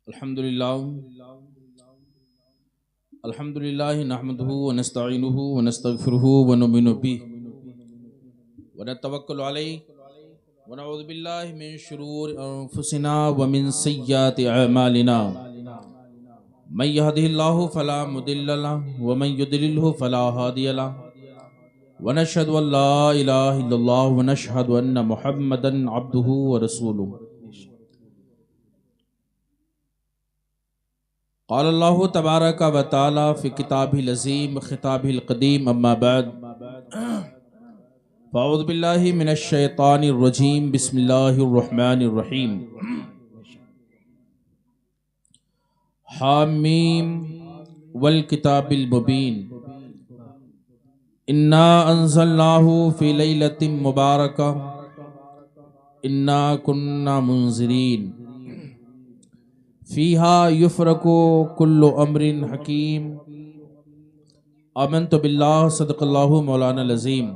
الحمدللہ نحمده ونستعینه ونستغفره ونؤمن به ونتوکل علیہ ونعوذ باللہ من شرور انفسنا ومن سیئات اعمالنا من يهده الله فلا مضل له ومن يضلل فلا هادي له ونشهد ان لا اله الا الله ونشهد ان محمدا عبده ورسوله قال اللہ تبارک و تعالی فی کتابہ العظیم خطابہ القدیم اما بعد فاعوذ باللہ من الشیطان الرجیم بسم اللہ الرحمن الرحیم حامیم والکتاب المبین انا انزلناہ فی لیلۃ مبارکہ انا کننا منذرین فیہا یفرق کل امر حکیم آمنت باللہ صدق اللہ مولانا العظیم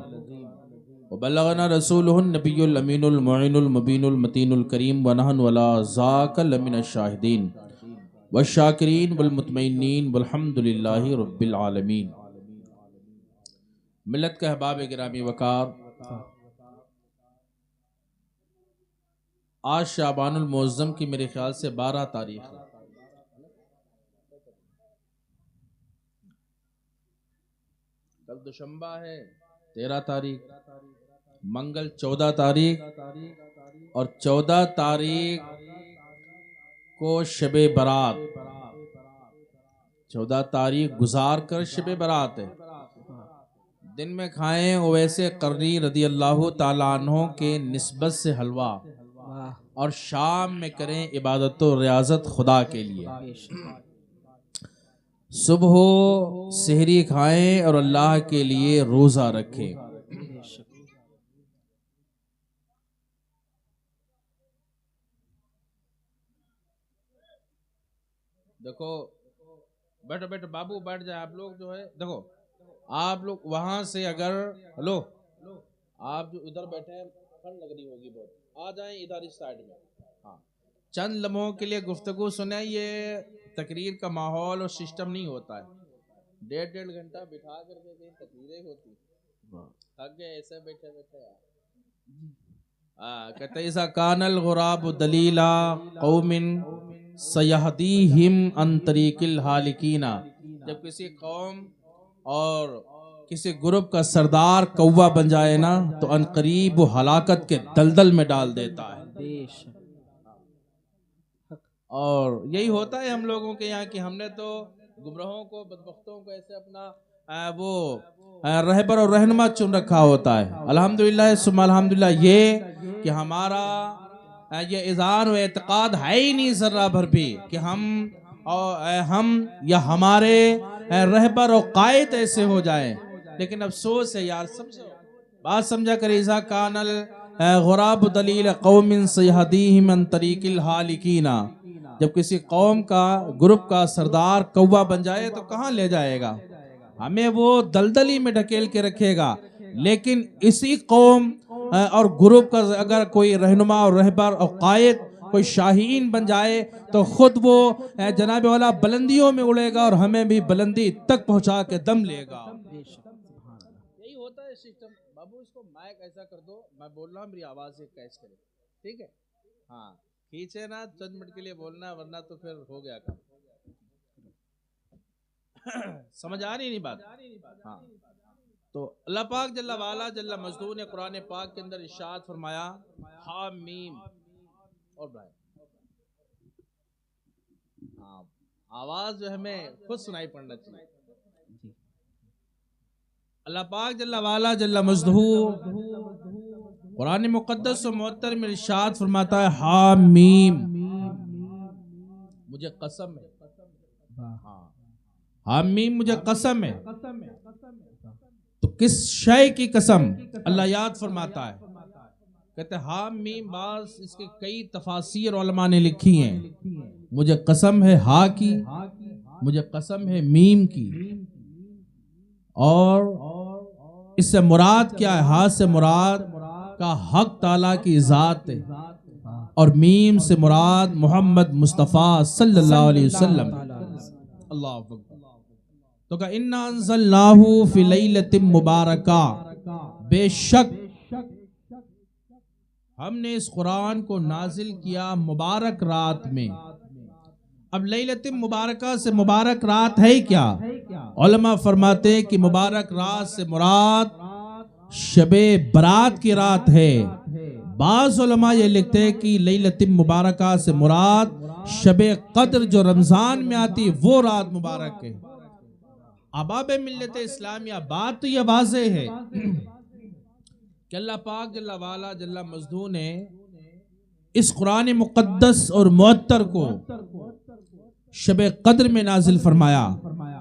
وبلغنا رسولہ النبی الامین المعین المبین المتین الکریم ونحن ولا ذاک لمن الشاہدین والشاکرین والمطمئنین والحمد للہ رب العالمین۔ ملت کے احباب گرامی وقار، آج شعبان المعظم کی میرے خیال سے 12 تاریخ ہے۔ کل دوشنبہ ہے 13 تاریخ، منگل 14 تاریخ اور 14 تاریخ کو شب برات، 14 تاریخ گزار کر شب برات ہے۔ دن میں کھائیں اویس قرنی رضی اللہ تعالیٰ عنہ کے نسبت سے حلوہ، اور شام میں کریں عبادت و ریاضت خدا کے لیے۔ صبح سحری کھائیں اور اللہ کے لیے روزہ رکھیں۔ دیکھو بیٹھو بیٹھو بابو بیٹھ جائے، آپ لوگ جو ہے دیکھو، آپ لوگ وہاں سے اگر ہلو آپ جو ادھر بیٹھے ہیں ٹھنڈ لگ رہی ہوگی بہت، آ جائیں ادھر اس سائیڈ میں۔ ہاں چند لمحوں کے لیے گفتگو سنیں، یہ تقریر کا ماحول اور سسٹم نہیں ہوتا ہے۔ 1.5 گھنٹہ بٹھا کر کے کہیں تقریریں ہوتی، تھک گئے ایسے بیٹھے بیٹھے۔ کہتے اذا کان الغراب دلیلا قوم سیہدیہم عن طریق الہالکین، جب کسی قوم اور کسی گروپ کا سردار کوا بن جائے نا تو ان قریب وہ ہلاکت کے دلدل میں ڈال دیتا ہے۔ اور یہی ہوتا ہے ہم لوگوں کے یہاں کہ ہم نے تو گمراہوں کو بدبختوں کو ایسے اپنا وہ رہبر اور رہنما چن رکھا ہوتا ہے۔ الحمدللہ ثم الحمدللہ یہ کہ ہمارا یہ اذعان و اعتقاد ہے ہی نہیں ذرہ بھر بھی کہ ہم یا ہمارے رہبر اور قائد ایسے ہو جائیں، لیکن افسوس ہے یار، سمجھو بات سمجھا کرے۔ اذا کان الغراب دلیل قوم سیہدیہم عن طریق الہالکین، جب کسی قوم کا گروپ کا سردار کوا بن جائے تو کہاں لے جائے گا؟ ہمیں وہ دلدلی میں ڈھکیل کے رکھے گا۔ لیکن اسی قوم اور گروپ کا اگر کوئی رہنما اور رہبر اور قائد کوئی شاہین بن جائے تو خود وہ جناب والا بلندیوں میں اڑے گا اور ہمیں بھی بلندی تک پہنچا کے دم لے گا۔ یہی ہوتا ہے سسٹم۔ بابو اس کو مائک ایسا کر دو، میں بول رہا ہوں میری آواز سے کیچ کرے، ٹھیک ہے؟ ہاں کھینچے نا، چند منٹ کے لیے بولنا ہے ورنہ تو پھر ہو گیا کام۔ سمجھ آ رہی نہیں بات؟ ہاں تو اللہ پاک جل وعلا جل مجدہ نے قرآن پاک کے اندر ارشاد فرمایا حامیم، اور ہاں آواز جو ہمیں خود سنائی پڑنا چاہیے۔ اللہ پاک جل وعلا جل مجدہ قرآن مقدس و معطر میں ارشاد فرماتا ہے حامیم، مجھے قسم ہے، حامیم مجھے قسم ہے۔ تو کس شے کی قسم اللہ یاد فرماتا ہے؟ کہتے ہیں حامیم، بعض اس کے کئی تفاسیر علماء نے لکھی ہیں۔ مجھے قسم ہے ہا کی، مجھے قسم ہے میم کی، اور اس سے مراد کیا ہے؟ ہاتھ سے مراد کا حق تعالیٰ کی ذات ہے، اور میم سے مراد محمد مصطفیٰ صلی اللہ علیہ وسلم۔ اللہ اکبر۔ تو کہا اِنَّا أَنزَلْنَاهُ فِي لَيْلَةٍ مُبَارَكَةٍ، بے شک ہم نے اس قرآن کو نازل کیا مبارک رات میں۔ اب لیلۃ مبارکہ سے مبارک رات ہے کیا؟ علماء فرماتے ہیں کہ مبارک رات سے مراد شب برات کی رات ہے۔ بعض علماء یہ لکھتے ہیں کہ لیلۃ مبارکہ سے مراد شب قدر جو رمضان میں آتی وہ رات مبارک ہے۔ احباب ملت اسلامیہ، بات تو یہ واضح ہے کہ اللہ پاک جل وعلا جل مجدہ نے اس قرآن مقدس اور معطر کو شب قدر میں نازل فرمایا۔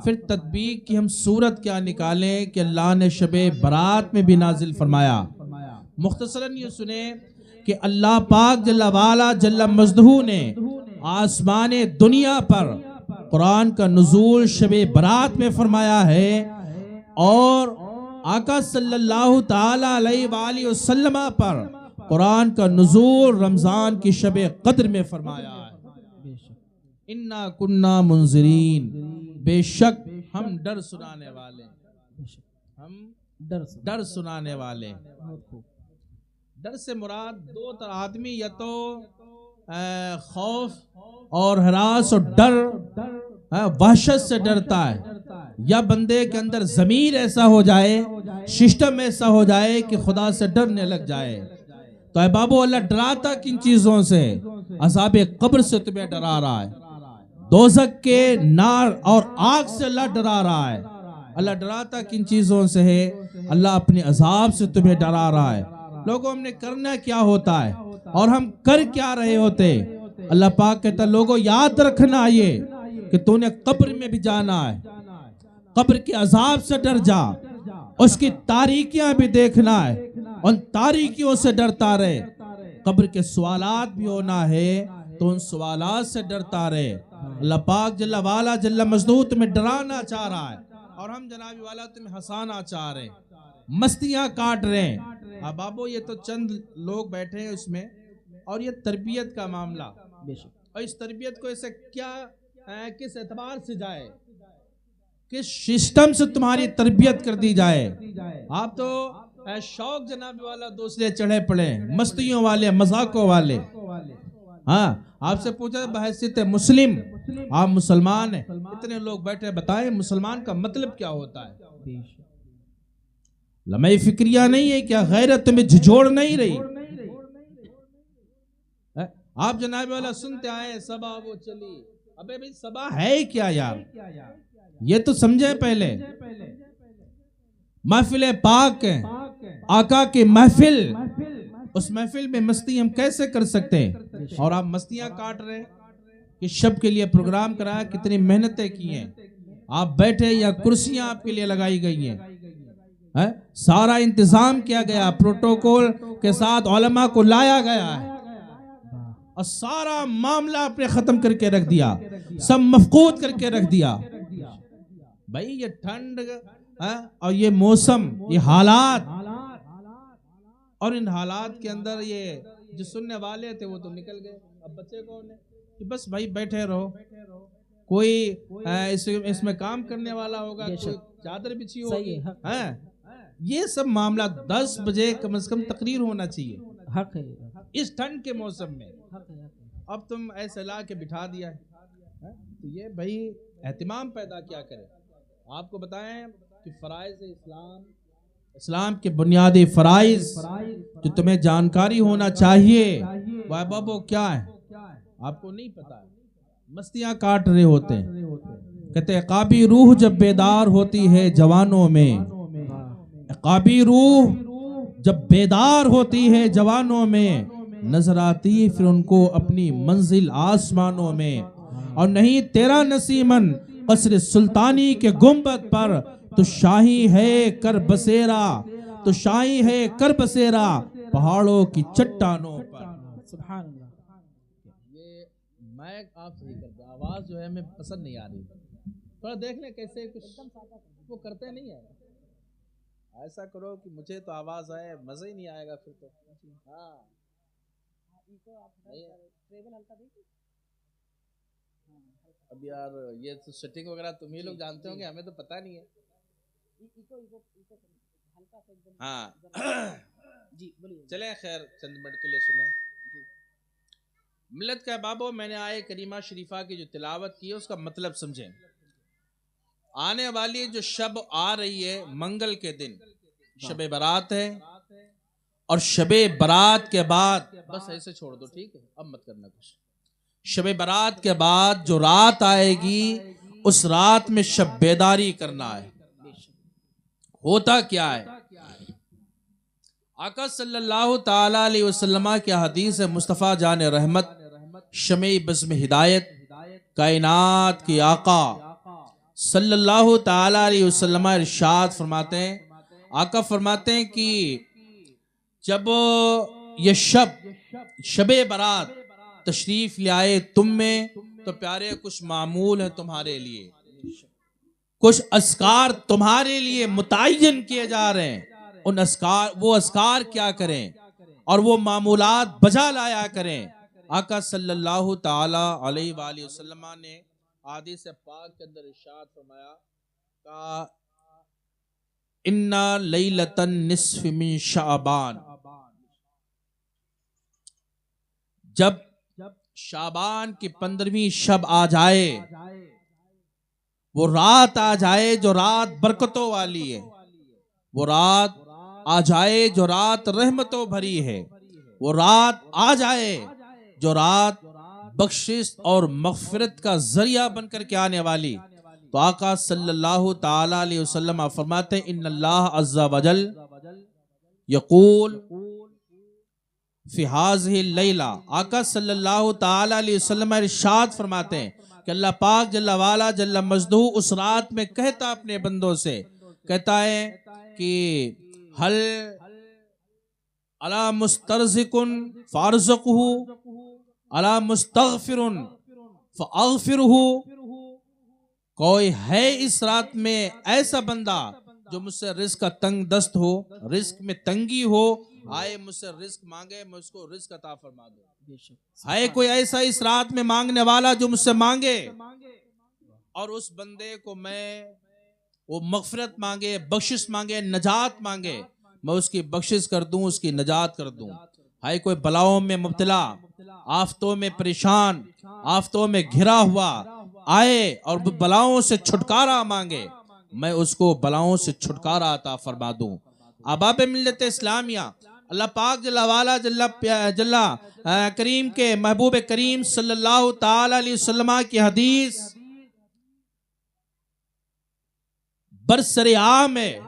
پھر تطبیق کی ہم صورت کیا نکالیں کہ اللہ نے شب برات میں بھی نازل فرمایا۔ مختصراً یہ سنیں کہ اللہ پاک جل وعلا جل مجدہ نے آسمان دنیا پر قرآن کا نزول شب برات میں فرمایا ہے، اور آقا صلی اللہ تعالی علیہ وآلہ وسلم پر قرآن کا نزول رمضان کی شب قدر میں فرمایا ہے۔ اِنَّا كُنَّا مُنذِرِينَ، بے شک ہم ڈر سنانے والے، ہم ڈر سنانے والے۔ ڈر سے مراد دو طرح آدمی یا تو خوف اور ہراس اور ڈر وحشت سے ڈرتا ہے، یا بندے کے اندر ضمیر ایسا ہو جائے، سسٹم ایسا ہو جائے کہ خدا سے ڈرنے لگ جائے۔ تو اے بابو، اللہ ڈراتا کن چیزوں سے؟ عذاب قبر سے تمہیں ڈرا رہا ہے، دوزخ کے نار اور آگ سے اللہ ڈرا رہا ہے۔ اللہ ڈراتا کن چیزوں سے ہے؟ اللہ اپنے عذاب سے تمہیں ڈرا رہا ہے۔ لوگوں، ہم نے کرنا کیا ہوتا ہے اور ہم کر کیا رہے ہوتے؟ اللہ پاک کہتا ہے لوگوں یاد رکھنا یہ کہ تو نے قبر میں بھی جانا ہے، قبر کے عذاب سے ڈر جا، اس کی تاریکیاں بھی دیکھنا ہے، ان تاریکیوں سے ڈرتا رہے۔ قبر کے سوالات بھی ہونا ہے تو ان سوالات سے ڈرتا رہے۔ اللہ پاک جل وعلا جل مجدہ تمہیں ڈرانا چاہ رہا ہے، اور ہم جناب والا تمہیں ہنسانا چاہ رہے ہیں، مستیاں کاٹ رہے ہیں۔ اب بابو، یہ تو چند لوگ بیٹھے ہیں اس میں، اور یہ تربیت کا معاملہ، اور اس تربیت کو اسے کیا کس اعتبار سے جائے، کس سسٹم سے تمہاری تربیت کر دی جائے؟ آپ تو شوق جناب والا دوسرے چڑھے پڑے، مستیوں والے، مذاقوں والے۔ ہاں، آپ سے پوچھا بحیثیت مسلم، آپ مسلمان ہیں، اتنے لوگ بیٹھے، بتائیں مسلمان کا مطلب کیا ہوتا ہے؟ لمحہ فکریہ نہیں ہے کیا؟ غیرت تمہیں جھجوڑ نہیں رہی؟ آپ جناب والا سنتے آئے صبا وہ چلی، ابے بھئی صبا ہے کیا یار؟ یہ تو سمجھیں پہلے۔ محفل پاک ہے، آقا کی محفل، اس محفل میں مستی ہم کیسے کر سکتے ہیں؟ اور آپ مستیاں کاٹ رہے ہیں کہ شب کے لیے پروگرام کرایا، کتنی محنتیں کی ہیں، آپ بیٹھے یا کرسیاں آپ کے لیے لگائی گئی ہیں، سارا انتظام کیا گیا، پروٹوکول کے ساتھ علماء کو لایا گیا ہے، اور سارا معاملہ آپ نے ختم کر کے رکھ دیا، سب مفقود کر کے رکھ دیا۔ بھائی یہ ٹھنڈ اور یہ موسم، یہ حالات، اور ان حالات کے اندر یہ جو سننے والے تھے وہ تو نکل گئے، اب بچے کون ہیں کہ بس بھائی بیٹھے رہو، کوئی اس میں کام کرنے والا ہوگا، کوئی چادر بچھی ہوگی، یہ سب معاملہ 10 بجے کم از کم تقریر ہونا چاہیے اس ٹھنڈ کے موسم میں، اب تم ایسے لا کے بٹھا دیا ہے، تو یہ بھائی اہتمام پیدا کیا کرے۔ آپ کو بتائیں کہ فرائض اسلام کے بنیادی فرائض جو تمہیں جانکاری ہونا چاہیے وہ بابو کیا ہے؟ آپ کو نہیں پتا ہے، مستیاں کاٹ رہے ہوتے ہیں۔ کہتے ہیں عقابی روح جب بیدار ہوتی ہے جوانوں میں، عقابی روح جب بیدار ہوتی ہے جوانوں میں، نظر آتی ہے پھر ان کو اپنی منزل آسمانوں میں، اور نہیں تیرا نسیمن قصر سلطانی کے گنبد پر، تو شاہی ہے کر بسیرا، تو شاہی ہے کر بسیرا پہاڑوں کی چٹانوں پر۔ سبحان اللہ۔ یہ مائک آپ صحیح کرتے، آواز جو ہے ہمیں پسند نہیں آ رہی، تھوڑا دیکھ لیں کیسے کچھ وہ کرتے نہیں ہے، ایسا کرو کہ مجھے تو آواز آئے، مزہ ہی نہیں آئے گا پھر تو۔ ہاں اب یار یہ تو سیٹنگ وغیرہ تم ہی لوگ جانتے ہوں گے، ہمیں تو پتہ نہیں ہے. ہاں چلیں خیر چند منٹ کے لیے سنیں. ملت کا بابو، میں نے آئے کریمہ شریفہ کی جو تلاوت کی ہے اس کا مطلب سمجھیں. آنے والی جو شب آ رہی ہے منگل کے دن شب برات ہے، اور شب برات کے بعد بس ایسے چھوڑ دو، ٹھیک ہے، اب مت کرنا کچھ. شب برات کے بعد جو رات آئے گی اس رات میں شب بیداری کرنا ہے. ہوتا کیا ہے؟ آقا صلی اللہ تعالی علیہ وسلم کی حدیث مصطفیٰ جان رحمت، شمع بزم ہدایت، کائنات کی آقا صلی اللہ تعالی علیہ وسلم ارشاد فرماتے ہیں، آقا فرماتے ہیں کہ جب یہ شب برات تشریف لے آئے تم میں تو پیارے کچھ معمول ہیں تمہارے لیے، کچھ اذکار تمہارے لیے متعین کیے جا رہے ہیں. وہ اذکار کیا کریں اور وہ معمولات بجا لایا کریں. آقا صلی اللہ تعالی علیہ وآلہ وسلم نے حدیث پاک کے اندر ارشاد فرمایا کہ اِنَّ لَيْلَةَ النِّصْفِ مِن شعبان، جب شعبان کی 15ویں شب آ جائے، وہ رات آ جائے جو رات برکتوں والی ہے، وہ رات آ جائے جو رات رحمتوں بھری ہے، وہ رات آ جائے جو رات بخشش اور مغفرت کا ذریعہ بن کر کے آنے والی. تو آقا صلی اللہ تعالی علیہ وسلم فرماتے ہیں ان اللہ عز وجل یقول فی هذه اللیلہ، آقا صلی اللہ تعالی علیہ وسلم ارشاد فرماتے ہیں کہ اللہ پاک جل وعلا جل مجدہ اس رات میں کہتا اپنے بندوں سے، کہتا ہے کہ حل علی مسترزق فارزقہ علی مستغفر فاغفرہ، کوئی ہے اس رات میں ایسا بندہ جو مجھ سے رزق کا تنگ دست ہو، رزق میں تنگی ہو، آئے مجھ سے رزق مانگے، میں اس کو رزق عطا فرما دوں. ہے کوئی ایسا اس رات میں مانگنے والا جو مجھ سے مانگے اور اس بندے کو میں وہ مغفرت مانگے، بخشش مانگے، نجات مانگے، میں اس کی بخشش کر دوں، اس کی نجات کر دوں. ہے کوئی بلاؤں میں مبتلا، آفتوں میں پریشان، آفتوں میں گھرا ہوا، آئے اور بلاؤں سے چھٹکارا مانگے، میں اس کو بلاؤں سے چھٹکارا عطا فرما دوں. احباب ملت اسلامیہ، اللہ پاک جل وعلا جل کریم کے محبوب کریم صلی اللہ تعالی علیہ وسلم کی حدیث برسر عام ہے،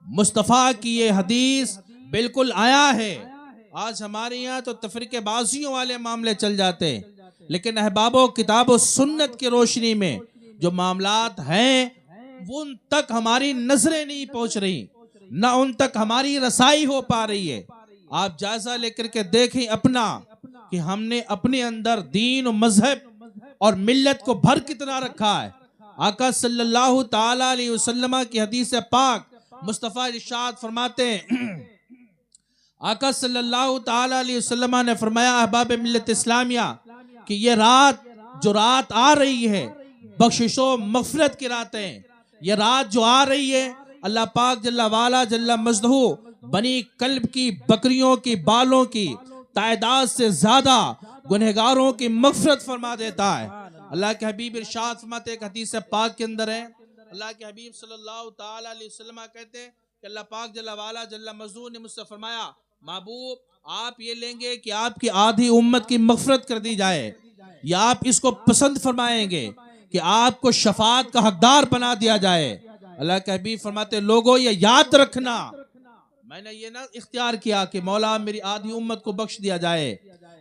مصطفیٰ کی یہ حدیث بالکل آیا ہے. آج ہمارے یہاں تو تفریق بازیوں والے معاملے چل جاتے ہیں، لیکن احباب و کتاب و سنت کی روشنی میں جو معاملات ہیں وہ ان تک ہماری نظریں نہیں پہنچ رہی، نہ ان تک ہماری رسائی ہو پا رہی ہے. آپ جائزہ لے کر کے دیکھیں اپنا کہ ہم نے اپنے اندر دین و مذہب اور ملت کو بھر کتنا رکھا ہے. آقا صلی اللہ تعالی علیہ وسلم کی حدیث پاک مصطفیٰ ارشاد فرماتے ہیں، آقا صلی اللہ تعالی علیہ وسلم نے فرمایا احباب ملت اسلامیہ کہ یہ رات جو رات آ رہی ہے بخشش و مغفرت کی راتیں، یہ رات جو آ رہی ہے اللہ پاک جل وعلا جل مجدہ بنی کلب کی بکریوں کی بالوں کی تعداد سے زیادہ گنہگاروں کی مغفرت فرما دیتا ہے. اللہ کے حبیب ارشاد فرماتے ایک حدیث پاک کے اندر ہے، اللہ کے حبیب صلی اللہ تعالی علیہ وسلم کہتے ہیں کہ اللہ پاک جل وعلا جل مجدہ نے مجھ سے فرمایا محبوب آپ یہ لیں گے کہ آپ کی آدھی امت کی مغفرت کر دی جائے، یا آپ اس کو پسند فرمائیں گے کہ آپ کو شفاعت کا حقدار بنا دیا جائے. اللہ کے حبیب فرماتے لوگوں یہ یاد رکھنا، میں نے یہ نہ اختیار کیا کہ مولا میری آدھی امت کو بخش دیا جائے،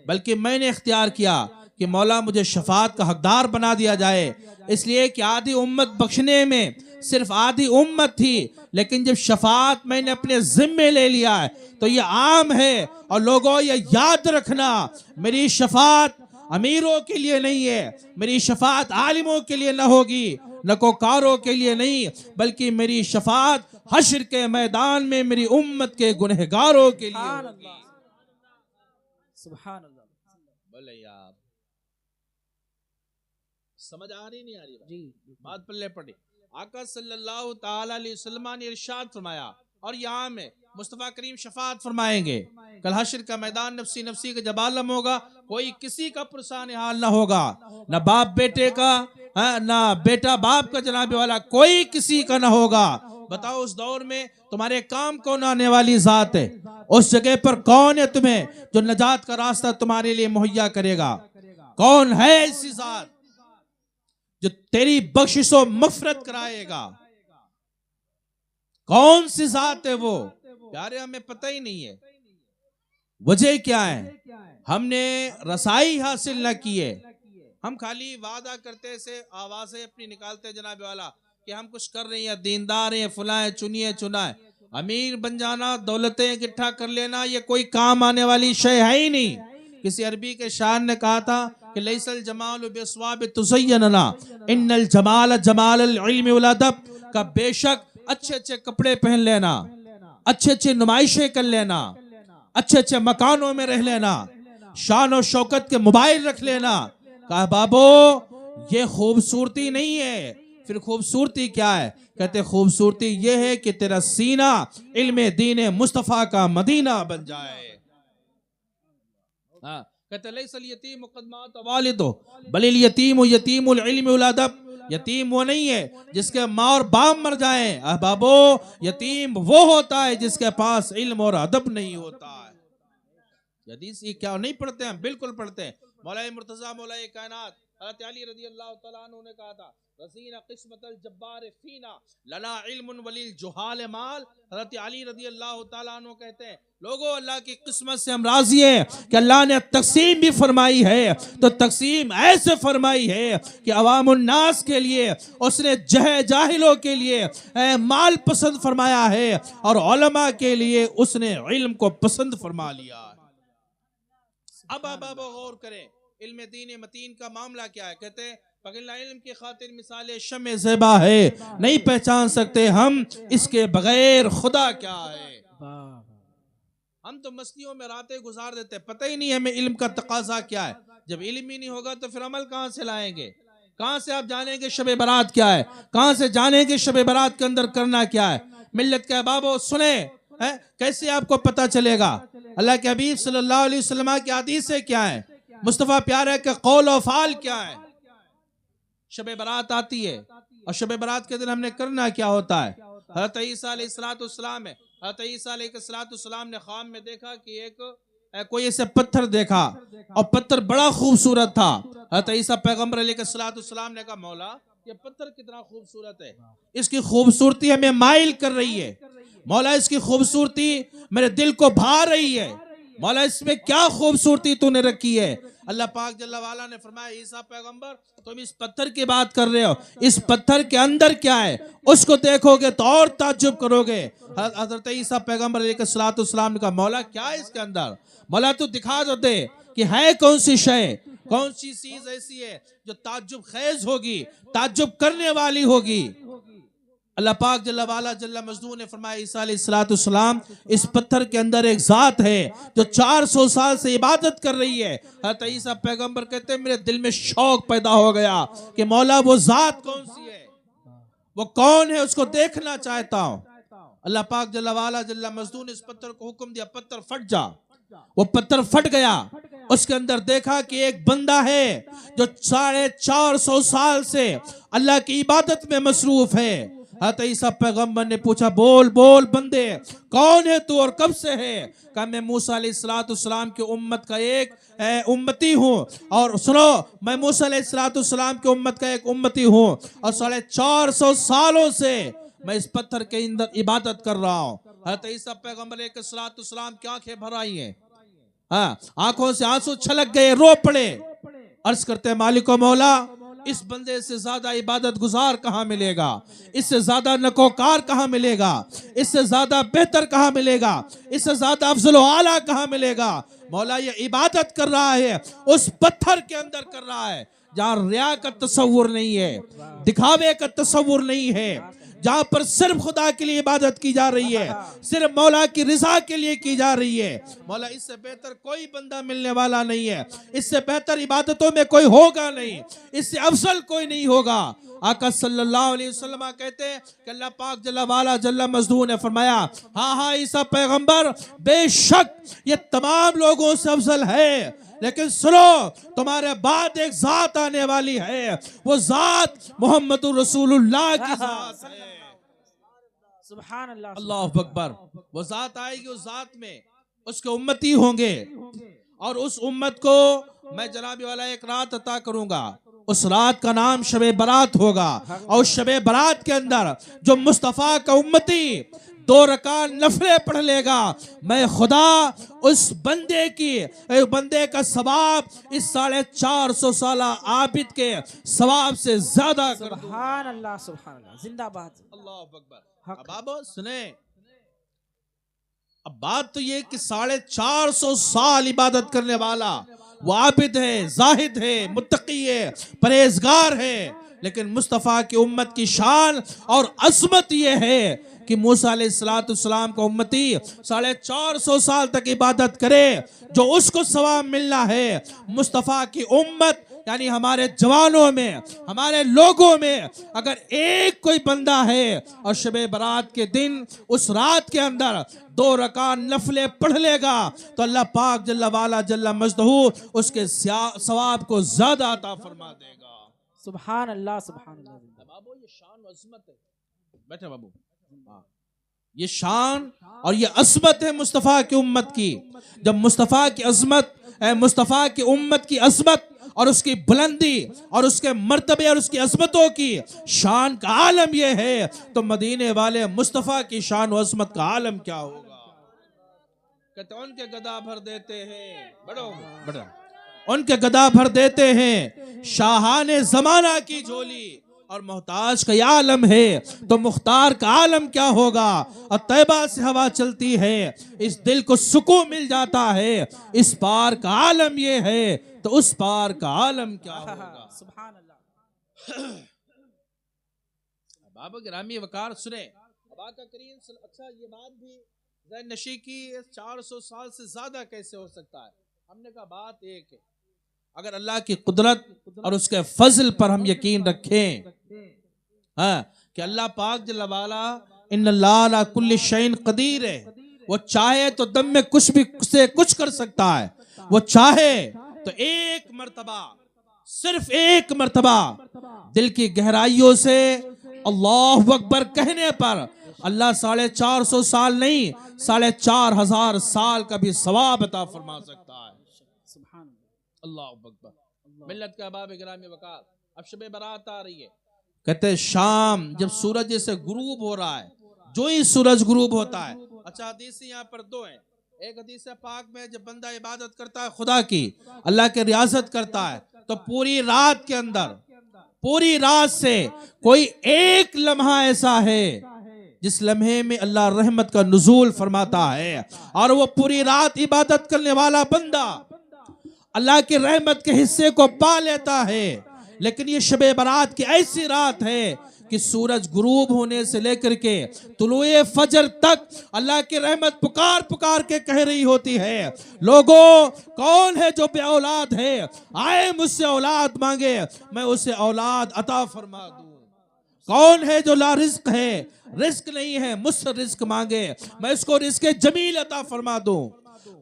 بلکہ میں نے اختیار کیا کہ مولا مجھے شفاعت کا حقدار بنا دیا جائے. اس لیے کہ آدھی امت بخشنے میں صرف آدھی امت تھی، لیکن جب شفاعت میں نے اپنے ذمے لے لیا ہے تو یہ عام ہے. اور لوگوں یہ یاد رکھنا میری شفاعت امیروں کے لیے نہیں ہے، میری شفاعت عالموں کے لیے نہ ہوگی، نکوکاروں کے لیے نہیں، بلکہ میری شفاعت حشر کے میدان میں میری امت کے گنہگاروں کے لیے ہوگی. سبحان اللہ. بولے یار سمجھ آ رہی نہیں آ رہی بات پلے پڑی. آقا صلی اللہ تعالی علیہ وسلم نے ارشاد فرمایا اور یہاں میں مصطفیٰ کریم شفاعت فرمائیں گے کل حشر کا میدان نفسی نفسی کا جب عالم ہوگا کوئی کسی کا پرسان حال نہ ہوگا, نہ باپ بیٹے کا نہ بیٹا باپ کا جناب والا, کوئی کسی کا نہ ہوگا. بتاؤ اس دور میں تمہارے کام کون آنے والی ذات ہے؟ اس جگہ پر کون ہے تمہیں جو نجات کا راستہ تمہارے لیے مہیا کرے گا؟ کون ہے ایسی ذات جو تیری بخشش و مغفرت کرائے گا؟ کون سی ذات ہے وہ؟ پیارے ہمیں پتہ ہی نہیں ہے. وجہ کیا ہے؟ ہم نے رسائی حاصل نہ کی ہے. ہم خالی وعدہ کرتے سے آوازیں اپنی نکالتے جناب والا کہ ہم کچھ کر رہے ہیں, دیندار ہیں, فلاں چنیے چنائے. امیر بن جانا, دولتیں اکٹھا کر لینا, یہ کوئی کام آنے والی شے ہے ہی نہیں. کسی عربی کے شاعر نے کہا تھا کہ لیس الجمال باسواب تزیننا ان الجمال جمال العلم والادب, کا بے شک اچھے اچھے کپڑے پہن لینا, اچھے اچھے نمائشیں کر لینا, اچھے اچھے مکانوں میں رہ لینا, شان و شوکت کے موبائل رکھ لینا, کہا بابو یہ خوبصورتی نہیں ہے. پھر خوبصورتی کیا ہے؟ کہتے خوبصورتی یہ ہے کہ تیرا سینہ علم دین مصطفیٰ کا مدینہ بن جائے. کہتے لیس الیتیم قدمات والدہ بل الیتیم یتیم العلم والادب. یتیم وہ نہیں ہے جس کے ماں اور باپ مر جائیں احبابو, یتیم وہ ہوتا ہے جس کے پاس علم اور ادب نہیں ہوتا ہے. حدیث یہ کیا نہیں پڑھتے ہیں؟ بالکل پڑھتے ہیں. مولا مرتضیٰ مولا کائنات حضرت علی رضی اللہ تعالیٰ عنہ نے کہا تھا رضینا قسمت الجبار فینا لنا علم وللجہال مال. حضرت علی رضی اللہ تعالیٰ عنہ کہتے ہیں لوگوں اللہ کی قسمت سے ہم راضی ہیں کہ اللہ نے تقسیم بھی فرمائی ہے تو تقسیم ایسے فرمائی ہے کہ عوام الناس کے لیے اس نے جاہلوں کے لیے مال پسند فرمایا ہے اور علماء کے لیے اس نے علم کو پسند فرما لیا. اب غور کریں علم دین متین کا معاملہ کیا ہے. کہتے ہیں پگلا علم کی خاطر مثال شمع زیبا ہے, نہیں پہچان سکتے ہم اس کے بغیر خدا کیا ہے. ہم تو مستیوں میں راتیں گزار دیتے, پتہ ہی نہیں ہمیں علم کا تقاضا کیا ہے. جب علم ہی نہیں ہوگا تو پھر عمل کہاں سے لائیں گے؟ کہاں سے آپ جانیں گے شب برات کیا ہے؟ کہاں سے جانیں گے شب برات کے اندر کرنا کیا ہے؟ ملت کے احبابو سنیں, کیسے آپ کو پتہ چلے گا؟ اللہ کے حبیب صلی اللہ علیہ وسلم کی حدیثیں کیا ہیں؟ مصطفیٰ پیارے کے قول و فعال کیا ہے؟ شب برات آتی ہے اور شب برات کے دن ہم نے کرنا کیا ہوتا ہے؟ حضرت عیسیٰ علیہ السلام ہے, حضرت عیسیٰ علیہ السلام نے خواب میں دیکھا کہ کوئی ایسے پتھر دیکھا اور پتھر بڑا خوبصورت تھا. حضرت عیسیٰ پیغمبر علیہ السلام نے کہا مولا یہ پتھر کتنا خوبصورت ہے, اس کی خوبصورتی ہمیں مائل کر رہی ہے. مولا اس کی خوبصورتی میرے دل کو بھا رہی ہے. مولا اس میں کیا خوبصورتی تو نے رکھی ہے؟ اللہ پاک جل وعلا نے فرمایا عیسیٰ پیغمبر تم اس پتھر کی بات کر رہے ہو, اس پتھر کے اندر کیا ہے اس کو دیکھو گے تو اور تعجب کرو گے. حضرت عیسیٰ پیغمبر علیہ السلام نے کہا مولا کیا ہے اس کے اندر؟ مولا تو دکھا دو دے کہ ہے کون سی شے, کون سی چیز ایسی ہے جو تعجب خیز ہوگی, تعجب کرنے والی ہوگی. اللہ پاک جل وعلا جل مجدہ نے فرمایا عیسیٰ علیہ السلام اس پتھر کے اندر ایک ذات ہے جو 400 سال سے عبادت کر رہی ہے. حضرت عیسیٰ پیغمبر کہتے ہیں میرے دل میں شوق پیدا ہو گیا کہ مولا وہ ذات کون سی ہے, وہ کون ہے, اس کو دیکھنا چاہتا ہوں. اللہ پاک جل وعلا جل مجدہ نے اس پتھر کو حکم دیا پتھر پھٹ جا. وہ پتھر پھٹ گیا, اس کے اندر دیکھا کہ ایک بندہ ہے جو 450 سال سے اللہ کی عبادت میں مصروف ہے. حضرت عیسیٰ پیغمبر نے پوچھا بول بول بندے کون ہے تو اور کب سے ہے؟ کہا میں موسیٰ علیہ السلام کی امت کا ایک امتی ہوں, اور سنو میں موسیٰ علیہ السلام کی امت کا ایک امتی ہوں اور 450 سالوں سے میں اس پتھر کے اندر عبادت کر رہا ہوں. حضرت عیسیٰ پیغمبر علیہ السلام کی آنکھیں بھر آئی ہیں, آنکھوں سے آنسو چھلک گئے, رو پڑے, عرض کرتے مالک و مولا اس بندے سے زیادہ عبادت گزار کہاں ملے گا, اس سے زیادہ نکوکار کہاں ملے گا, اس سے زیادہ بہتر کہاں ملے گا, اس سے زیادہ افضل و اعلیٰ کہاں ملے گا. مولا یہ عبادت کر رہا ہے اس پتھر کے اندر کر رہا ہے جہاں ریا کا تصور نہیں ہے, دکھاوے کا تصور نہیں ہے, جہاں پر صرف خدا کے لیے عبادت کی جا رہی ہے، صرف مولا کی رضا کے لیے کی جا رہی ہے۔ مولا اس سے بہتر کوئی بندہ ملنے والا نہیں ہے، اس سے بہتر عبادتوں میں کوئی ہوگا نہیں، اس سے افضل کوئی نہیں ہوگا۔ آقا صلی اللہ علیہ وسلم کہتے ہیں کہ اللہ پاک جل وعلا جل مجدہ نے فرمایا، ہاں ہاں عیسیٰ پیغمبر بے شک یہ تمام لوگوں سے افضل ہے، لیکن سنو تمہارے بعد ایک ذات آنے والی ہے، وہ ذات محمد رسول اللہ کی ذات ہے۔ سبحان اللہ، اللہ اکبر۔ وہ ذات آئے گی، اس ذات میں اس کے امتی ہوں گے، اور اس امت کو میں جناب والا ایک رات عطا کروں گا، اس رات کا نام شب برات ہوگا، اور شب برات کے اندر جو مصطفیٰ کا امتی 2 رکعت نفلیں پڑھ لے گا، میں خدا اس بندے کا ثواب اس 450 سالہ عابد کے ثواب سے زیادہ کر دوں۔ سبحان اللہ، سبحان اللہ، زندہ باد۔ اللہ اکبر۔ اب آپ سنیں، اب بات تو یہ کہ 450 سال عبادت کرنے والا وہ عابد ہے، زاہد ہے، متقی ہے، پرہیزگار ہے، لیکن مصطفیٰ کی امت کی شان اور عظمت یہ ہے کہ موسیٰ علیہ السلام کا امتی 450 سال تک عبادت کرے، جو اس کو ثواب ملنا ہے۔ مصطفیٰ کی امت یعنی ہمارے جوانوں میں، ہمارے لوگوں میں اگر ایک کوئی بندہ ہے اور شب برات کے دن اس رات کے اندر 2 رکعت نفلیں پڑھ لے گا، تو اللہ پاک جل وعلا جل مجدہ اس کے ثواب کو زیادہ عطا فرما دے گا۔ سبحان اللہ، سبحان اللہ۔ بابو یہ شان و عظمت ہے، بیٹھے بابو، یہ شان اور یہ عظمت ہے مصطفیٰ کی امت کی۔ جب مصطفیٰ کی عظمت، مصطفیٰ کی امت کی عظمت اور اس کی بلندی اور اس کے مرتبے اور اس کی عظمتوں کی شان کا عالم یہ ہے، تو مدینے والے مصطفیٰ کی شان و عظمت کا عالم کیا ہوگا؟ کہتے ان کے گدا بھر دیتے ہیں، بڑھو ان کے گدا بھر دیتے ہیں شاہان زمانہ کی جھولی، اور محتاج کا یہ عالم ہے تو مختار کا عالم کیا ہوگا؟ اور طیبہ سے ہوا چلتی ہے، اس دل کو سکون مل جاتا ہے، اس پار کا عالم یہ ہے تو اس پار کا عالم کیا ہوگا؟ سبحان اللہ۔ بابا گرامی وقار سنیں، اب آقا کریم اچھا یہ بات بھی ذہن نشی کی 400 سال سے زیادہ کیسے ہو سکتا ہے؟ ہم نے کہا بات ایک ہے، اگر اللہ کی قدرت اور اس کے فضل پر ہم یقین رکھیں کہ اللہ پاک جل وعلا ان اللہ علی کل شیء قدیر ہے، وہ چاہے تو دم میں کچھ بھی سے کچھ کر سکتا ہے، وہ چاہے تو ایک مرتبہ، صرف ایک مرتبہ دل کی گہرائیوں سے اللہ اکبر کہنے پر اللہ 450 سال نہیں 4,500 سال کا بھی ثواب عطا فرما سکتا ہے۔ اللہ اکبر۔ ملت کا احباب گرامی وقار، اب شب برات آ رہی ہے، کہتے ہیں شام جب سورج سے غروب ہو رہا ہے، جو ہی سورج غروب ہوتا ہے، اچھا حدیث یہاں پر 2 ہیں، ایک حدیث پاک میں جب بندہ عبادت کرتا ہے خدا کی، اللہ کے ریاضت کرتا ہے، تو پوری رات کے اندر، پوری رات سے کوئی ایک لمحہ ایسا ہے جس لمحے میں اللہ رحمت کا نزول فرماتا ہے، اور وہ پوری رات عبادت کرنے والا بندہ اللہ کی رحمت کے حصے کو پا لیتا ہے۔ لیکن یہ شب برات کی ایسی رات ہے کہ سورج غروب ہونے سے لے کر کے طلوع فجر تک اللہ کی رحمت پکار پکار کے کہہ رہی ہوتی ہے، لوگوں کون ہے جو بے اولاد ہے، آئے مجھ سے اولاد مانگے میں اسے اولاد عطا فرما دوں۔ کون ہے جو لا رزق ہے، رزق نہیں ہے، مجھ سے رزق مانگے میں اس کو رزق جمیل عطا فرما دوں۔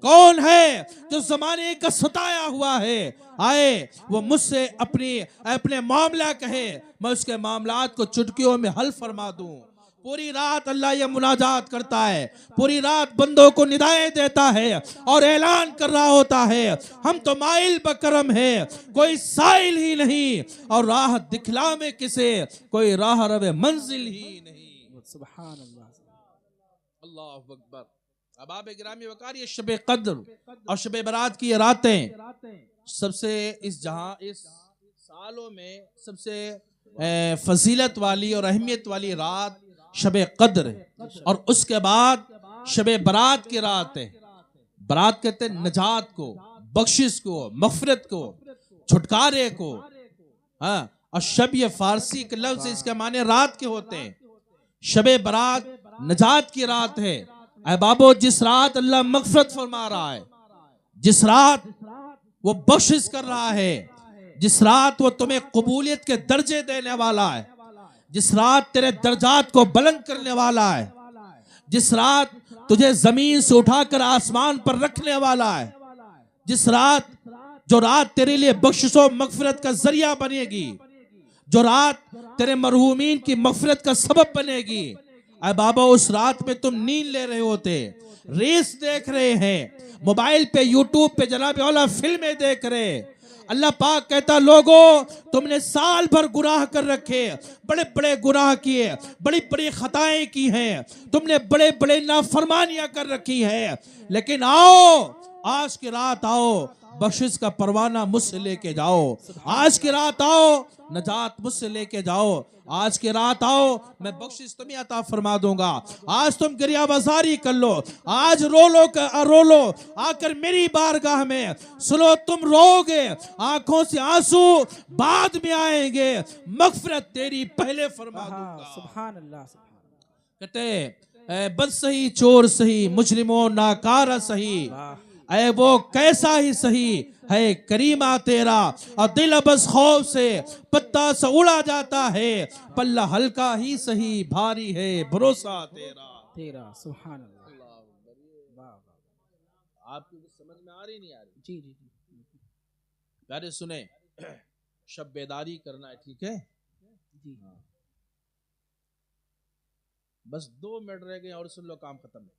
کون ہے جو زمانے کا ستایا ہوا ہے، آئے وہ مجھ سے اپنے معاملہ کہے میں اس کے معاملات کو چٹکیوں میں حل فرما دوں۔ پوری رات اللہ یہ مناجات کرتا ہے، پوری رات بندوں کو ندائیں دیتا ہے اور اعلان کر رہا ہوتا ہے، ہم تو مائل بکرم ہے، کوئی سائل ہی نہیں، اور راہ دکھلا میں کسے کوئی راہ رو منزل ہی نہیں۔ سبحان اللہ۔ اللہ اکبر۔ احباب گرامی وقار، یہ شب قدر اور شب برات کی یہ راتیں سب سے اس سالوں میں سب سے فضیلت والی اور اہمیت والی رات شب قدر ہے، اور اس کے بعد شب برات کی رات ہے۔ برات کہتے ہیں نجات کو، بخشش کو، مغفرت کو، چھٹکارے کو، اور شب یہ فارسی کے لفظ اس کے معنی رات کے ہوتے ہیں، شب برات نجات کی رات ہے۔ اے بابو، جس رات اللہ مغفرت فرما رہا ہے، جس رات وہ بخشش کر رہا ہے، جس رات وہ تمہیں قبولیت کے درجے دینے والا ہے، جس رات تیرے درجات کو بلند کرنے والا ہے، جس رات تجھے زمین سے اٹھا کر آسمان پر رکھنے والا ہے، جس رات جو رات تیرے لیے بخشش و مغفرت کا ذریعہ بنے گی، جو رات تیرے مرحومین کی مغفرت کا سبب بنے گی، اے بابا اس رات میں تم نیند لے رہے ہوتے، ریس دیکھ رہے ہیں، موبائل پہ یوٹیوب پہ جناب اولا فلمیں دیکھ رہے۔ اللہ پاک کہتا لوگوں تم نے سال بھر گناہ کر رکھے، بڑے بڑے گناہ کیے، بڑی بڑی خطائیں کی ہیں، تم نے بڑے بڑے نافرمانیاں کر رکھی ہیں، لیکن آؤ آج کی رات آؤ، بخشش کا پروانہ مجھ سے لے کے جاؤ، آج کی رات آؤ، نجات مجھ سے لے کے جاؤ، آج کی رات آؤ، میں بخشش تمہیں عطا فرما دوں گا، آج تم گریہ بازاری کر لو، آج رو لو آ کر میری بارگاہ میں، سنو تم رو گے، آنکھوں سے آنسو بعد میں آئیں گے، مغفرت تیری پہلے فرما دوں گا۔ سبحان اللہ سبحان اللہ۔ کہتے اے بد سہی چور سہی مجرموں ناکارہ سہی، اے وہ کیسا ہی سہی ہے کریمہ تیرا، اور دل بس خوف سے پتا سا اڑا جاتا ہے، پلہ ہلکا ہی سہی بھاری ہے بھروسہ تیرا۔ سبحان اللہ۔ آپ کو سمجھ میں آ رہی نہیں آ رہی؟ جی جی جی پیارے سنیں، شب بیداری کرنا ہے، ٹھیک ہے؟ جی بس 2 منٹ رہ گئے اور سن لو، کام ختم ہے،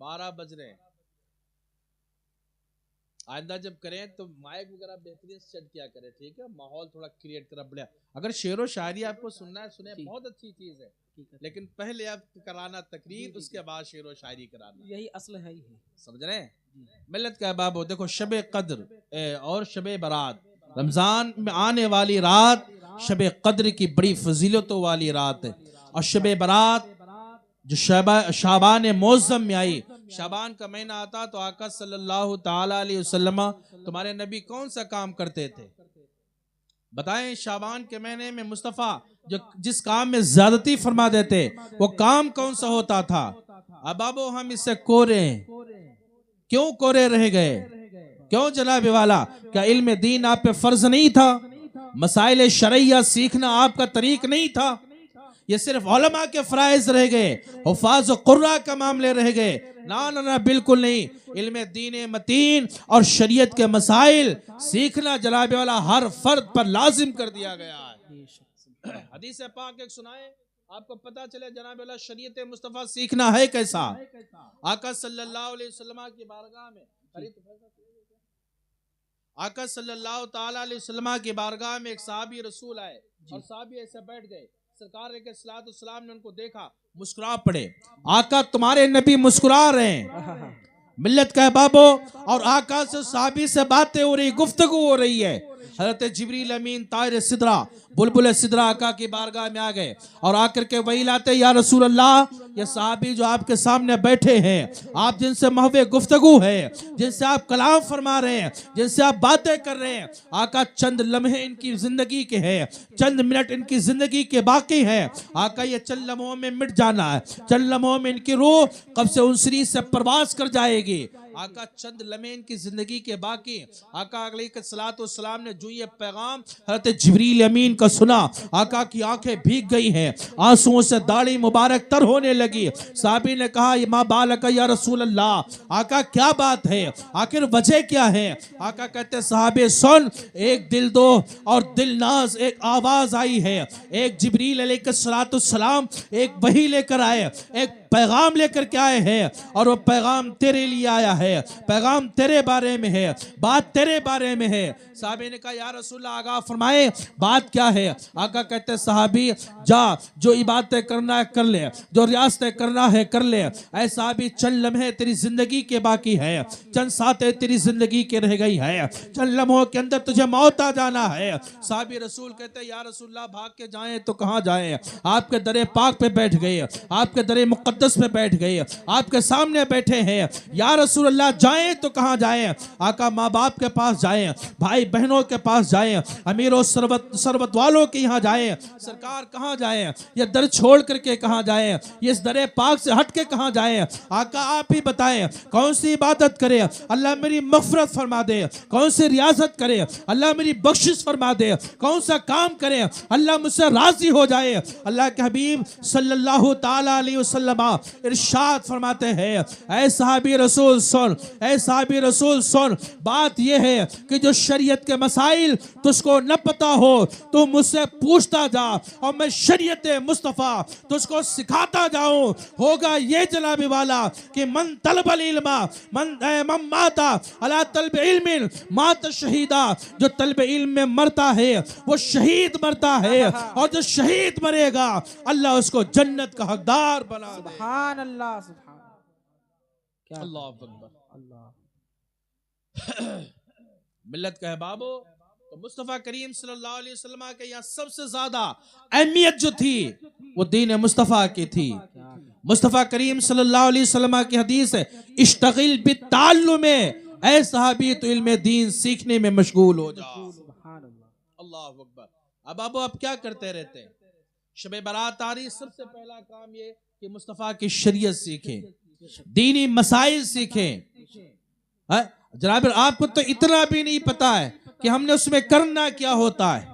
12 بج رہے ہیں۔ آئندہ جب کریں تو مائک وغیرہ بہترین سیٹ کیا کرے، ٹھیک ہے؟ ماحول تھوڑا کریٹ کرا بڑھیا۔ اگر شعر و شاعری آپ کو سننا ہے سنیں، بہت اچھی چیز ہے، لیکن پہلے آپ کرانا تقریر، اس کے بعد شعر و شاعری کرانا، یہی اصل ہے ہی ہے۔ سمجھ رہے ہیں؟ ملت کا احباب ہو، دیکھو شب قدر اور شب برات، رمضان میں آنے والی رات شب قدر کی بڑی فضیلتوں والی رات ہے، اور شب برات جو شعبان معظم میں آئی، شعبان کا مہینہ آتا تو آقا صلی اللہ تعالی علیہ وسلم تمہارے نبی کون سا کام کرتے تھے؟ بتائیں، شعبان کے مہینے میں مصطفیٰ جس کام میں زیادتی فرما دیتے وہ کام کون سا ہوتا تھا؟ ابابو ہم اس سے کورے ہیں، کیوں کورے رہ گئے؟ کیوں جناب والا؟ کیا علم دین آپ پہ فرض نہیں تھا؟ مسائل شرعیہ سیکھنا آپ کا طریق نہیں تھا؟ یہ صرف علماء کے فرائض رہ گئے، حفاظ و قرآن کا معاملے رہ گئے؟ نا بالکل نہیں، علم دین متین اور شریعت کے مسائل سیکھنا جناب والا ہر فرد پر لازم کر دیا گیا ہے۔ حدیث پاک ایک سنائے، آپ کو پتا چلے جناب والا شریعت مصطفیٰ سیکھنا ہے کیسا۔ آقا صلی اللہ علیہ وسلم کی بارگاہ میں آقا صلی اللہ تعالی علیہ وسلم کی بارگاہ میں ایک صحابی رسول آئے، اور صحابی ایسے بیٹھ گئے، سرکار علیہ السلام نے ان کو دیکھا، مسکرا پڑے، آقا تمہارے نبی مسکرا رہے ہیں، ملت کا بابو، اور آقا سے صحابی سے باتیں ہو رہی، گفتگو ہو رہی ہے۔ حضرت جبریل امین طائر سدرہ بلبل سدرہ آقا کی بارگاہ میں آ گئے، اور آ کر کے وہی لاتے، یا رسول اللہ یہ صحابی جو آپ کے سامنے بیٹھے ہیں، آپ جن سے محو گفتگو ہے، جن سے آپ کلام فرما رہے ہیں، جن سے آپ باتیں کر رہے ہیں، آقا چند لمحے ان کی زندگی کے ہیں، چند منٹ ان کی زندگی کے باقی ہیں، آقا یہ چند لمحوں میں مٹ جانا ہے، چند لمحوں میں ان کی روح قبض انسری سے پرواز کر جائے گی، آقا چند لمحے ان کی زندگی کے باقی۔ آقا علیہ السلام نے جو یہ پیغام حضرت جبریل امین کا سنا، آقا کی آنکھیں بھیگ گئی ہیں، آنسوؤں سے داڑھی مبارک تر ہونے لگی۔ صحابی نے کہا ما بالک یا رسول اللہ، آقا کیا بات ہے، آخر وجہ کیا ہے؟ آقا کہتے صحابی سن، ایک دل دو اور دل ناز ایک آواز آئی ہے، ایک جبریل علیہ السلام ایک وحی لے کر آئے، ایک پیغام لے کر کے آئے ہیں، اور وہ پیغام تیرے لیے آیا ہے، پیغام تیرے بارے میں ہے، بات تیرے بارے میں ہے۔ صحابی نے کہا یا رسول اللہ آگاہ فرمائے بات کیا ہے؟ آقا کہتے صحابی جا جو عبادتیں کرنا ہے کر لے، جو ریاستیں کرنا ہے کر لے، اے صحابی چند لمحے تیری زندگی کے باقی ہے، چند ساتیں تیری زندگی کے رہ گئی ہے، چند لمحوں کے اندر تجھے موت آ جانا ہے۔ صحابی رسول کہتے یا رسول اللہ بھاگ کے جائیں تو کہاں جائیں؟ آپ کے در پاک پہ بیٹھ گئے، آپ کے در مقدس اقدس میں بیٹھ گئے, آپ کے سامنے بیٹھے ہیں. یا رسول اللہ جائیں تو کہاں جائیں؟ آقا ماں باپ کے پاس جائیں, بھائی بہنوں کے پاس جائیں, امیر و ثروت والوں کے یہاں جائیں. سرکار کہاں جائیں؟ یہ در چھوڑ کر کے کہاں جائیں؟ یہ اس در پاک سے ہٹ کے کہاں جائیں؟ آقا آپ ہی بتائیں کون سی عبادت کرے اللہ میری مغفرت فرما دے, کون سی ریاضت کرے اللہ میری بخشش فرما دے, کون سا کام کرے اللہ مجھ سے راضی ہو جائے. اللہ کے حبیب صلی اللہ تعالی علیہ وسلم ارشاد فرماتے ہیں, اے صحابی رسول سن, اے صحابی رسول سن, بات یہ ہے کہ جو شریعت کے مسائل تجھ کو نہ پتا ہو تو مجھ سے پوچھتا جا اور میں شریعت مصطفیٰ تجھ کو سکھاتا جاؤں. ہوگا یہ جناب والا کہ من طلب العلم من ماتا علی طلب علم مات شہیدہ, جو طلب علم میں مرتا ہے وہ شہید مرتا ہے, اور جو شہید مرے گا اللہ اس کو جنت کا حقدار بنا دے. سبحان اللہ, سبحان کیا اللہ اکبر. اللہ. ملت کا احبابو, تو مصطفیٰ کریم صلی اللہ علیہ وسلم کے یہاں سب سے زیادہ اہمیت جو تھی وہ دین مصطفیٰ کی تھی. مصطفیٰ کریم صلی اللہ علیہ وسلم کی حدیث ہے, اشتغل بالتعلم, اے صحابی تو علم دین سیکھنے میں مشغول ہو جا. سبحان اللہ. اللہ اکبر. اب آپ کیا کرتے رہتے ہیں؟ شب برات آ رہی, سب سے پہلا کام یہ کہ مصطفیٰ کی شریعت سیکھیں, دینی مسائل سیکھیں. جناب آپ کو تو اتنا بھی نہیں پتا ہے کہ ہم نے اس میں کرنا کیا ہوتا ہے.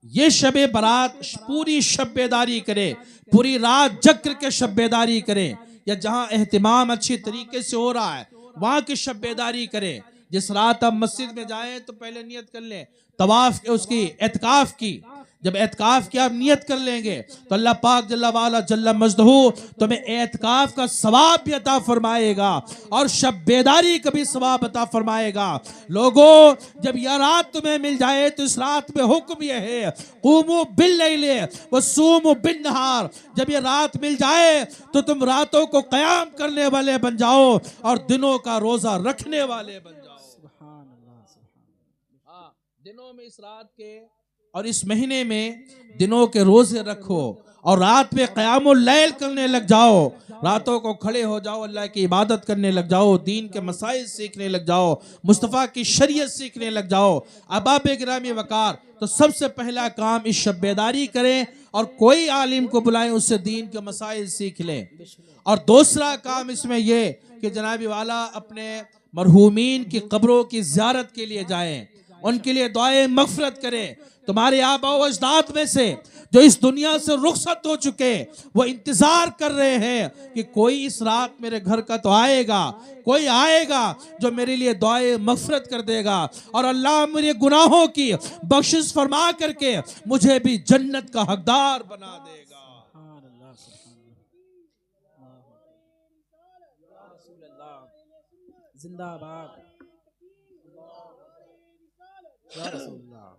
یہ شب برات پوری شب بیداری کرے, پوری رات جگ کر کے شب بیداری کریں, یا جہاں اہتمام اچھی طریقے سے ہو رہا ہے وہاں کی شب بیداری کریں. جس رات آپ مسجد میں جائیں تو پہلے نیت کر لیں طواف اس کی, اعتکاف کی. جب اعتکاف کی آپ نیت کر لیں گے تو اللہ پاک جل وعلا جل مجدہ تمہیں اعتکاف کا ثواب بھی عطا فرمائے گا اور شب بیداری کا بھی ثواب عطا فرمائے گا. لوگوں جب یہ رات تمہیں مل جائے تو اس رات میں حکم یہ ہے, قوموا باللیل وصوموا بالنہار. جب یہ رات مل جائے تو تم راتوں کو قیام کرنے والے بن جاؤ اور دنوں کا روزہ رکھنے والے بن جاؤ. سبحان اللہ, سبحان اللہ. ہاں, دنوں میں اس رات کے اور اس مہینے میں دنوں کے روزے رکھو اور رات میں قیام اللیل کرنے لگ جاؤ. راتوں کو کھڑے ہو جاؤ, اللہ کی عبادت کرنے لگ جاؤ, دین کے مسائل سیکھنے لگ جاؤ, مصطفیٰ کی شریعت سیکھنے لگ جاؤ. احباب گرامی وقار, تو سب سے پہلا کام اس شب بیداری کریں اور کوئی عالم کو بلائیں, اس سے دین کے مسائل سیکھ لیں. اور دوسرا کام اس میں یہ کہ جناب والا اپنے مرحومین کی قبروں کی زیارت کے لیے جائیں, ان کے لیے دعائیں مغفرت کریں. تمہارے آباء و اجداد میں سے جو اس دنیا سے رخصت ہو چکے وہ انتظار کر رہے ہیں کہ کوئی اس رات میرے گھر کا تو آئے گا, کوئی آئے گا جو میرے لیے دعائیں مغفرت کر دے گا اور اللہ میرے گناہوں کی بخشش فرما کر کے مجھے بھی جنت کا حقدار بنا دے گا. سبحان اللہ, سبحان اللہ. یا رسول اللہ, زندہ باد. یا رسول اللہ,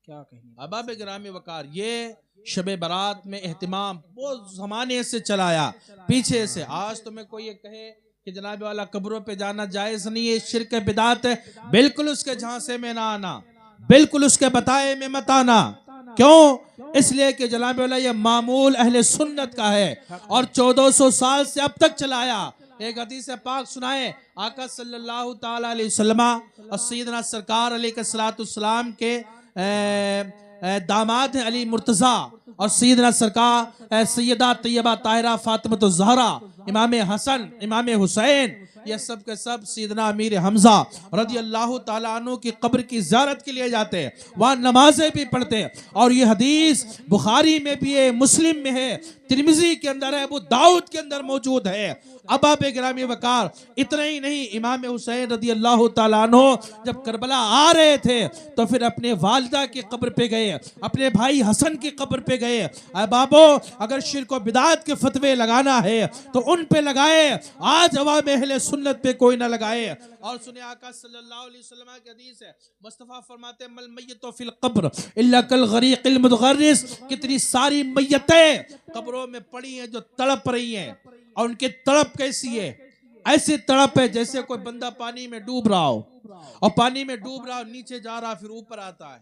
کیا کہیں. احباب گرامی وقار, یہ شب برات میں اہتمام بہت زمانے سے چلایا پیچھے سے. آج تمہیں کوئی یہ کہے کہ جناب والا قبروں پہ جانا جائز نہیں ہے, شرک بدعت ہے, بالکل اس کے جھانسے میں نہ آنا, بالکل اس کے بتائے میں مت آنا. کیوں؟ اس لیے کہ جناب والا یہ معمول اہل سنت کا ہے اور 1400 سال سے اب تک چلایا. ایک حدیث پاک سنائے, آقا صلی اللہ تعالی علیہ وسلم اور سیدنا سرکار علیہ السلام کے داماد ہیں علی مرتضیٰ اور سیدنا سرکار سیدہ طیبہ طاہرہ فاطمہ الزہرا, امام حسن, امام حسین, یہ سب کے سب سیدنا امیر حمزہ رضی اللہ تعالیٰ عنہ کی قبر کی زیارت کے لیے جاتے ہیں, وہاں نمازیں بھی پڑھتے ہیں. اور یہ حدیث بخاری میں بھی ہے, مسلم میں ہے, ترمذی کے اندر ہے, ابو داؤد کے اندر موجود ہے. احباب گرامی وقار, اتنا ہی نہیں, امام حسین رضی اللہ تعالیٰ عنہ جب کربلا آ رہے تھے تو پھر اپنے والدہ کی قبر پہ گئے, اپنے بھائی حسن کی قبر پہ گئے. احبابو, اگر شرک و بدعت کے فتوے لگانا ہے تو ان پہ لگائے, آج عوام اہل سنت پہ کوئی نہ لگائے. اور سنے آقا صلی اللہ علیہ وسلم کی حدیث ہے, مصطفیٰ فرماتے ہیں مل میت فی القبر الا کالغریق المتغرس. کتنی ساری میتیں قبروں میں پڑی ہیں جو تڑپ رہی ہیں, اور ان کی تڑپ کیسی ہے؟ ایسی تڑپ ہے جیسے کوئی بندہ پانی میں ڈوب رہا ہو, اور پانی میں ڈوب رہا ہو, نیچے جا رہا, پھر اوپر آتا ہے,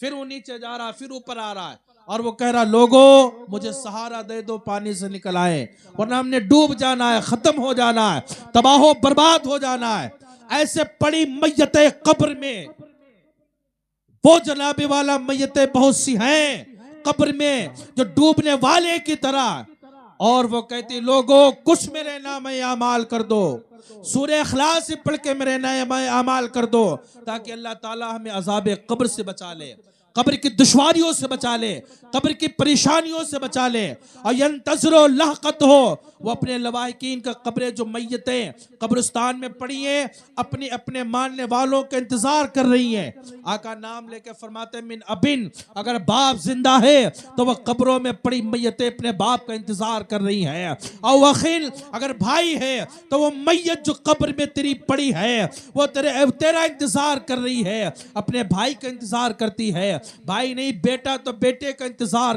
پھر وہ نیچے جا رہا, پھر اوپر آ رہا ہے. اور وہ کہہ رہا لوگوں مجھے سہارا دے دو پانی سے نکل آئے ورنہ ہم نے ڈوب جانا ہے، ختم ہو جانا ہے، تباہ و برباد ہو جانا ہے۔ ایسے پڑی میت قبر میں وہ جناب والا میتیں بہت سی ہیں قبر میں جو ڈوبنے والے کی طرح، اور وہ کہتی لوگوں کچھ میرے نام اعمال کر دو، سورہ اخلاص پڑھ کے میرے نام اعمال کر دو تاکہ اللہ تعالی ہمیں عذاب قبر سے بچا لے، قبر کی دشواریوں سے بچا لے، قبر کی پریشانیوں سے بچا لے۔ اور ینتظروا لحقت ہو، وہ اپنے لواحقین کا قبریں جو میتیں قبرستان میں پڑی ہیں اپنے اپنے ماننے والوں کے انتظار کر رہی ہیں۔ آقا نام لے کے فرماتے ہیں من ابن، اگر باپ زندہ ہے تو وہ قبروں میں پڑی میتیں اپنے باپ کا انتظار کر رہی ہیں، اور وخل اگر بھائی ہے تو وہ میت جو قبر میں تیری پڑی ہے وہ تیرا انتظار کر رہی ہے، اپنے بھائی کا انتظار کرتی ہے، بھائی نہیں بیٹا تو بیٹے کا انتظار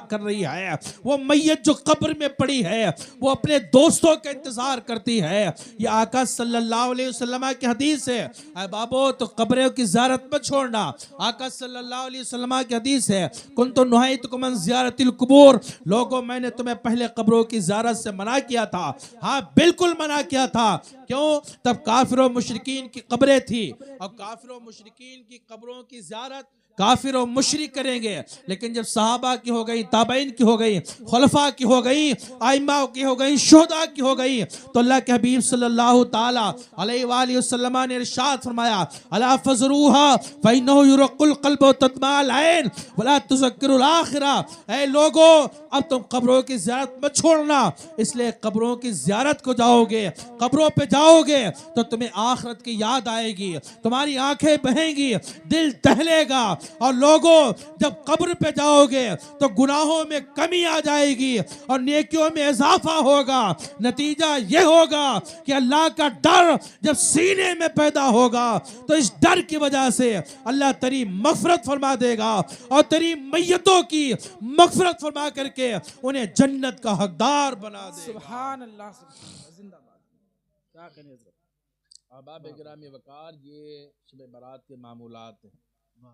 کر رہی ہے، وہ میت جو قبر میں پڑی ہے وہ اپنے دوستوں کا انتظار کرتی ہے۔ یہ آقا صلی اللہ علیہ وسلم کی حدیث ہے۔ اے بابو تو قبروں کی زیارت مت چھوڑنا، آقا صلی اللہ علیہ وسلم کی حدیث ہے کنت نہیتکم عن زیارت القبور، لوگوں میں نے تمہیں پہلے قبروں کی زیارت سے منع کیا تھا، ہاں بالکل منع کیا تھا، کیوں؟ تب کافر و مشرکین کی قبریں تھی، اور کافر و مشرکین کی قبروں کی زیارت کافر و مشرک کریں گے، لیکن جب صحابہ کی ہو گئی، تابعین کی ہو گئی، خلفاء کی ہو گئی، ائمہ کی ہو گئی، شہداء کی ہو گئی، تو اللہ کے حبیب صلی اللہ تعالی علیہ وآلہ وسلم نے ارشاد فرمایا الا فزروها فإنه يرق القلب وتدمع العين ولا تذكر الآخرة۔ اے لوگوں اب تم قبروں کی زیارت مت چھوڑنا، اس لیے قبروں کی زیارت کو جاؤ گے، قبروں پہ جاؤ گے تو تمہیں آخرت کی یاد آئے گی، تمہاری آنکھیں بہیں گی، دل دہلے گا، اور لوگوں جب قبر پہ جاؤ گے تو گناہوں میں کمی آ جائے گی اور نیکیوں میں اضافہ ہوگا۔ نتیجہ یہ ہوگا کہ اللہ کا ڈر جب سینے میں پیدا ہوگا تو اس ڈر کی وجہ سے اللہ تیری مغفرت فرما دے گا، اور تیری میتوں کی مغفرت فرما کر کے انہیں جنت کا حقدار بنا دے گا۔ سبحان اللہ، سبحان اللہ، زندہ باد۔ کیا کہنے حضرت۔ احباب گرامی وقار، یہ شب برات کے معمولات ہیں۔